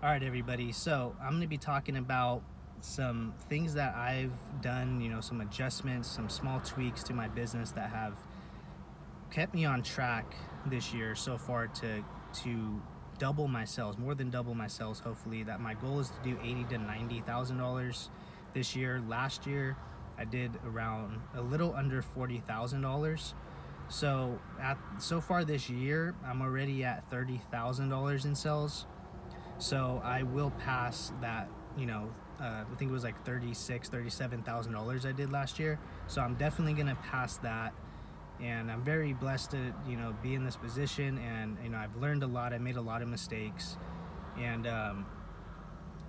All right, everybody. So I'm going to be talking about some things that I've done, some adjustments, some small tweaks to my business that have kept me on track this year so far to double my sales, more than double my sales. Hopefully, that my goal is to do $80,000 to $90,000 this year. Last year, I did around a little under $40,000. So far this year, I'm already at $30,000 in sales. So I will pass that, I think it was like $37,000 I did last year. So I'm definitely going to pass that. And I'm very blessed to, be in this position. And, I've learned a lot. I made a lot of mistakes. And,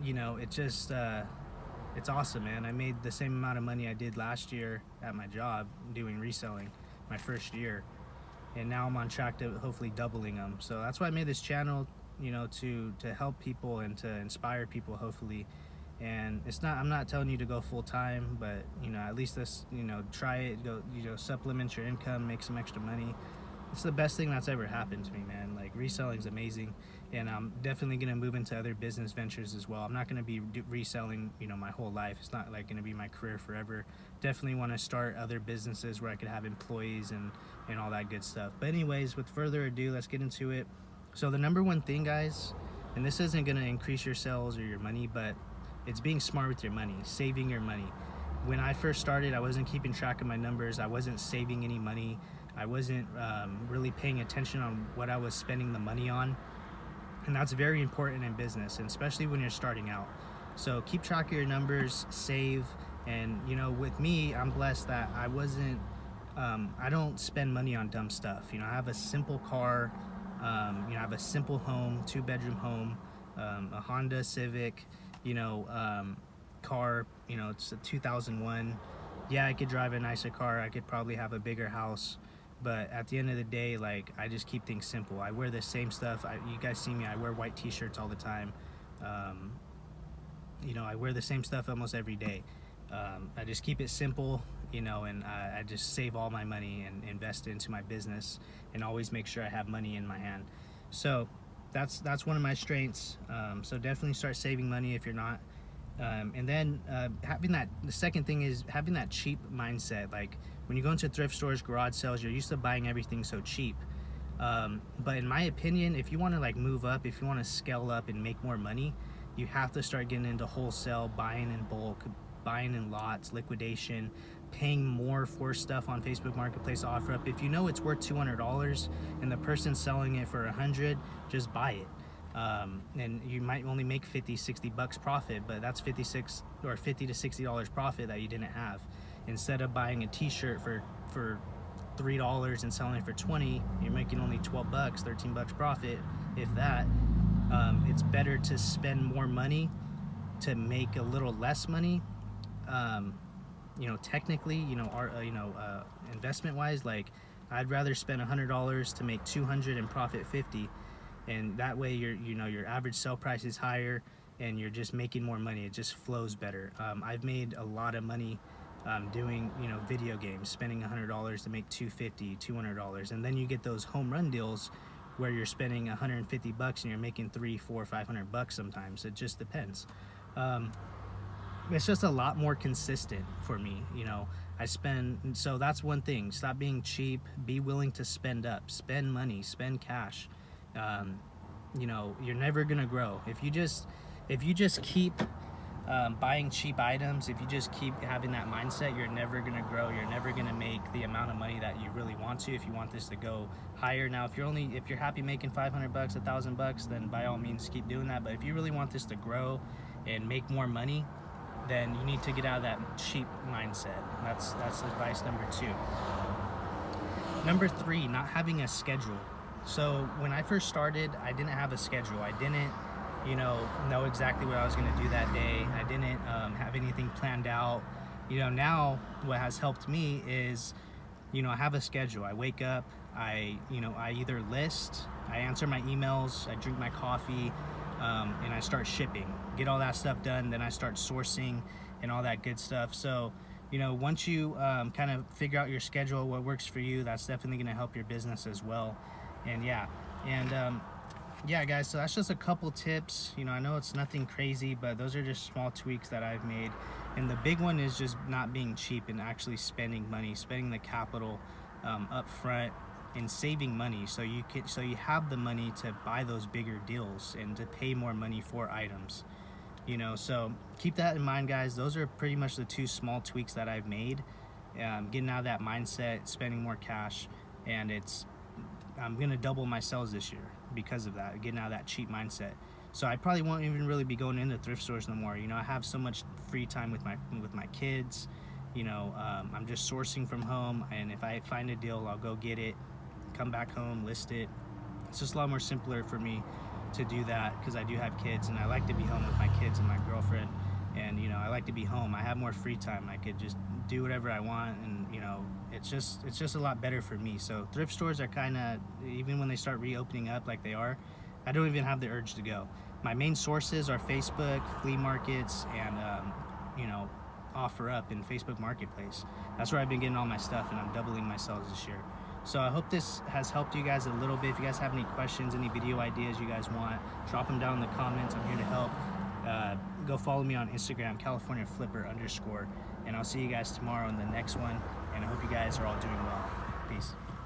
it just, it's awesome, man. I made the same amount of money I did last year at my job doing reselling my first year. And now I'm on track to hopefully doubling them. So that's why I made this channel, to help people and to inspire people, hopefully. And I'm not telling you to go full time, but at least this, try it, go, supplement your income, make some extra money. It's the best thing that's ever happened to me, man. Like, reselling is amazing, and I'm definitely going to move into other business ventures as well. I'm not going to be reselling, my whole life. It's not like going to be my career forever. Definitely want to start other businesses where I could have employees and all that good stuff. But anyways, with further ado, let's get into it. So the number one thing, guys, and this isn't going to increase your sales or your money, but it's being smart with your money, saving your money. When I first started, I wasn't keeping track of my numbers. I wasn't saving any money. I wasn't really paying attention on what I was spending the money on. And that's very important in business, and especially when you're starting out. So keep track of your numbers, save. And, with me, I'm blessed that I don't spend money on dumb stuff. I have a simple car, I have a simple home, 2-bedroom home, a Honda Civic, car, it's a 2001. Yeah, I could drive a nicer car. I could probably have a bigger house. But at the end of the day, like, I just keep things simple. I wear the same stuff. You guys see me, I wear white t-shirts all the time. I wear the same stuff almost every day. I just keep it simple, and I just save all my money and invest into my business and always make sure I have money in my hand. So that's one of my strengths. So definitely start saving money if you're not. And then the second thing is having that cheap mindset. Like, when you go into thrift stores, garage sales, you're used to buying everything so cheap. But in my opinion, if you want to move up, if you want to scale up and make more money, you have to start getting into wholesale, buying in bulk, buying in lots, liquidation, paying more for stuff on Facebook Marketplace OfferUp. If you know it's worth $200 and the person's selling it for $100, just buy it. And you might only make 50-60 bucks profit, but that's $50 to $60 profit that you didn't have. Instead of buying a t-shirt for $3 and selling it for 20, you're making only 12 bucks, 13 bucks profit, if that. It's better to spend more money to make a little less money. Technically, investment wise, like, I'd rather spend $100 to make 200 and profit 50. And that way your average sell price is higher and you're just making more money. It just flows better. I've made a lot of money doing, video games, spending $100 to make $250, $200. And then you get those home run deals where you're spending 150 bucks and you're making 300, 400, 500 bucks sometimes. It just depends. It's just a lot more consistent for me. So that's one thing. Stop being cheap. Be willing to spend up, spend money, spend cash. You're never gonna grow if you just keep buying cheap items. If you just keep having that mindset, you're never gonna grow. You're never gonna make the amount of money that you really want to. If you want this to go higher, now if you're happy making 500 bucks, 1,000 bucks, then by all means keep doing that. But if you really want this to grow and make more money, then you need to get out of that cheap mindset. That's advice number 2. Number 3, not having a schedule. So when I first started, I didn't have a schedule. I didn't, know exactly what I was going to do that day. I didn't have anything planned out. Now what has helped me is, I have a schedule. I wake up, I either list, I answer my emails, I drink my coffee, and I start shipping. Get all that stuff done, then I start sourcing and all that good stuff. So, once you kind of figure out your schedule, what works for you, that's definitely going to help your business as well. And yeah, and Yeah, guys, so that's just a couple tips. You know, I know it's nothing crazy, but those are just small tweaks that I've made. And the big one is just not being cheap and actually spending money, spending the capital up front and saving money so you have the money to buy those bigger deals and to pay more money for items. You know, so keep that in mind, guys. Those are pretty much the two small tweaks that I've made. Getting out of that mindset, spending more cash, and I'm gonna double my sales this year because of that, getting out of that cheap mindset. So I probably won't even really be going into thrift stores no more. You know, I have so much free time with my kids. You know, I'm just sourcing from home, and if I find a deal, I'll go get it, come back home, list it. It's just a lot more simpler for me to do that because I do have kids, and I like to be home with my kids and my girlfriend. And you know, I like to be home. I have more free time. I could just do whatever I want, and you know, it's just a lot better for me. So thrift stores are kind of, even when they start reopening up like they are, I don't even have the urge to go. My main sources are Facebook, flea markets, and you know, OfferUp and Facebook Marketplace. That's where I've been getting all my stuff, and I'm doubling my sales this year. So I hope this has helped you guys a little bit. If you guys have any questions, any video ideas you guys want, drop them down in the comments. I'm here to help. Go follow me on Instagram, CaliforniaFlipper_, and I'll see you guys tomorrow in the next one. And I hope you guys are all doing well. Peace.